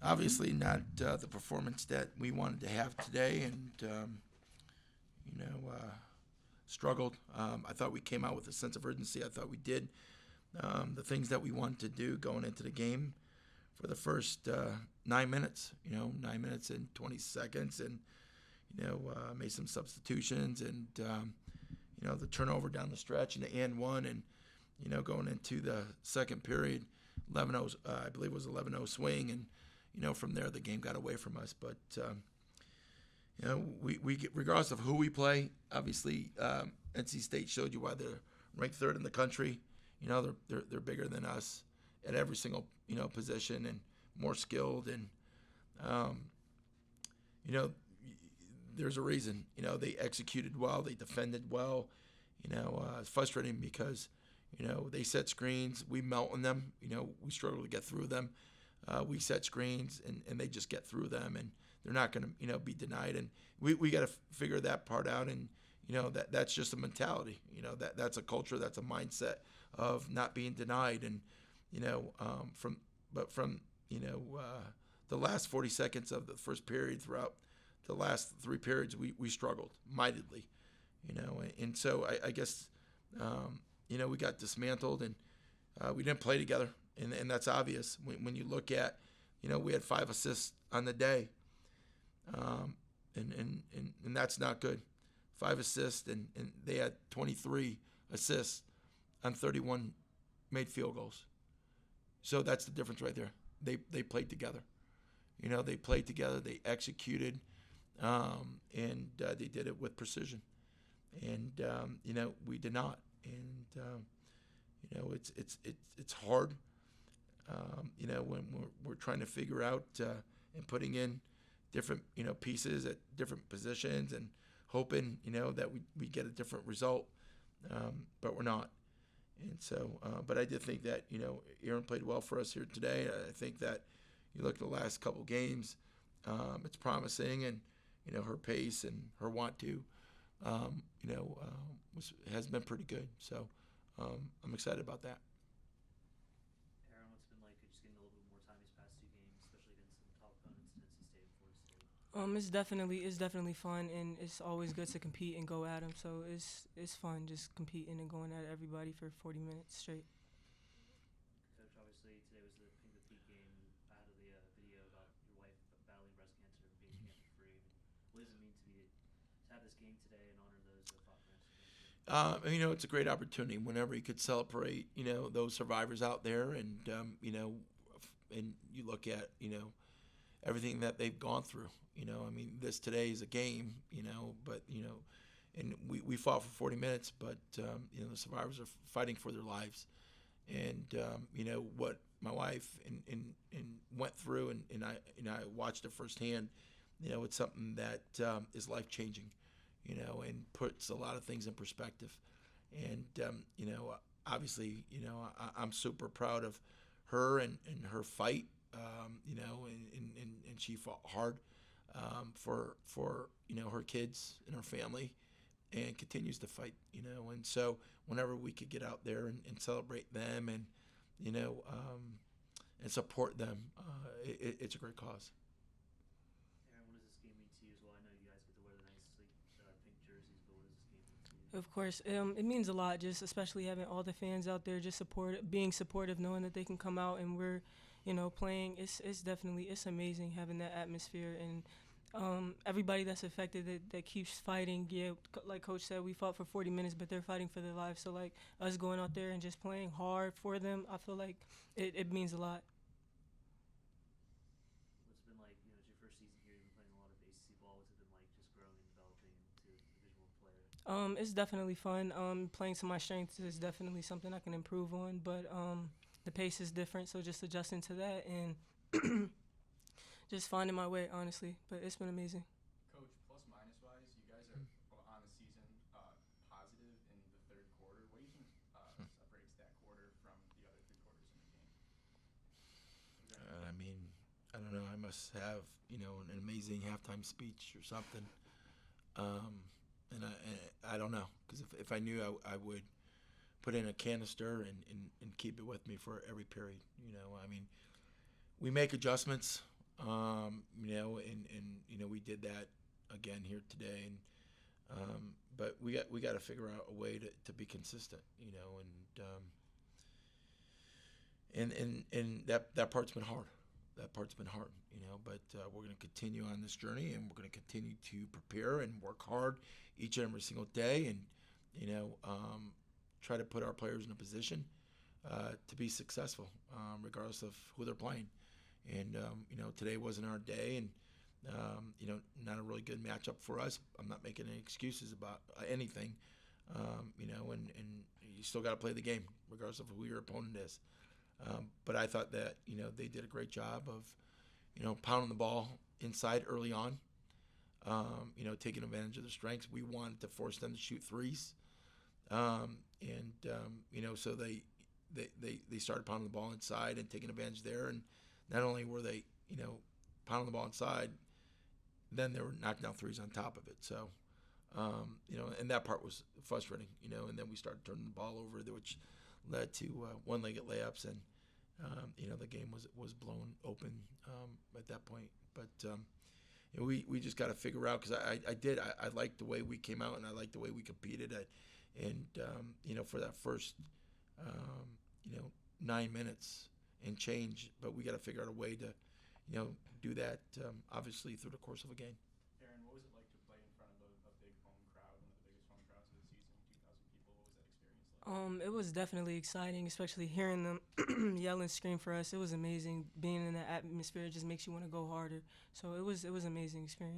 Obviously, not the performance that we wanted to have today, and you know, struggled. I thought we came out with a sense of urgency. I thought we did the things that we wanted to do going into the game for the first 9 minutes. 9 minutes and 20 seconds, and made some substitutions, and the turnover down the stretch and the and one, and going into the second period, 11-0, I believe it was 11-0 swing, and from there the game got away from us. But we get, regardless of who we play, obviously NC State showed you why they're ranked third in the country. They're bigger than us at every single position, and more skilled, and there's a reason. They executed well, they defended well. It's frustrating because they set screens, we melt on them. We struggle to get through them. We set screens, and they just get through them, and they're not going to be denied. And we got to figure that part out. And that's just a mentality. That's a culture, that's a mindset of not being denied. And from the last 40 seconds of the first period throughout the last three periods, we struggled mightily. And so I guess we got dismantled, and we didn't play together. And that's obvious when you look at, we had 5 assists on the day, and that's not good. 5 assists, and they had 23 assists on 31 made field goals. So that's the difference right there. They played together. They played together. They executed, and they did it with precision. And we did not. And it's hard. When we're trying to figure out and putting in different pieces at different positions, and hoping that we get a different result, but we're not. And so, but I did think that Aaryn played well for us here today. I think that you look at the last couple games, it's promising, and her pace and her want to, has been pretty good. So I'm excited about that. Aaryn, what's it been like just getting a little bit more time these past 2 games, especially against some top opponents in NC State and Florida State? It's definitely fun, and it's always good to compete and go at them. So it's fun just competing and going at everybody for 40 minutes straight. Coach, obviously today was the Pitt game. I had the video about your wife battling breast cancer and being cancer free. What does it mean to have this game today and honor those that fought for cancer? It's a great opportunity whenever you could celebrate, those survivors out there, and and you look at, everything that they've gone through. This today is a game, but and we fought for 40 minutes, but the survivors are fighting for their lives, and what my wife and went through, and I watched it firsthand. It's something that is life changing, and puts a lot of things in perspective. And obviously, I'm super proud of her and her fight. And she fought hard for her kids and her family, and continues to fight. And so whenever we could get out there and celebrate them, and and support them, it's a great cause. Aaryn, what does this game mean to you as well? I know you guys get to wear the nice pink jerseys, but what does this game mean to you? Of course, it means a lot. Just especially having all the fans out there, just being supportive, knowing that they can come out and we're, playing. It's amazing having that atmosphere, and everybody that's affected that keeps fighting. Yeah, like Coach said, we fought for 40 minutes, but they're fighting for their lives. So like us going out there and just playing hard for them, I feel like it means a lot. What's it been like? It's your first season here. You've been playing a lot of ACC ball. What's it been like just growing and developing into a Division I player? It's definitely fun. Playing to my strengths is definitely something I can improve on, but the pace is different, so just adjusting to that and just finding my way, honestly. But it's been amazing. Coach, plus minus wise, you guys are on the season positive in the third quarter. What do you think separates that quarter from the other 3 quarters in the game? I don't know. I must have an amazing halftime speech or something. And I don't know, because if I knew, I would put in a canister and keep it with me for every period. We make adjustments. We did that again here today, but we got to figure out a way to be consistent, and that part's been hard. That part's been hard, but we're going to continue on this journey, and we're going to continue to prepare and work hard each and every single day, and try to put our players in a position to be successful, regardless of who they're playing. And today wasn't our day, and not a really good matchup for us. I'm not making any excuses about anything, and you still got to play the game regardless of who your opponent is. But I thought that they did a great job of pounding the ball inside early on, taking advantage of their strengths. We wanted to force them to shoot threes, so they started pounding the ball inside and taking advantage there. And not only were they pounding the ball inside, then they were knocking down threes on top of it. So and that part was frustrating, and then we started turning the ball over, which led to one-legged layups, and the game was blown open at that point. But we just got to figure out, because I liked the way we came out, and I liked the way we competed for that first 9 minutes and change. But we got to figure out a way to do that, obviously through the course of a game. Aaryn, what was it like to play in front of a big home crowd, one of the biggest home crowds of the season, 2,000 people? What was that experience like? It was definitely exciting, especially hearing them yell and scream for us. It was amazing. Being in that atmosphere just makes you want to go harder. So it was amazing experience.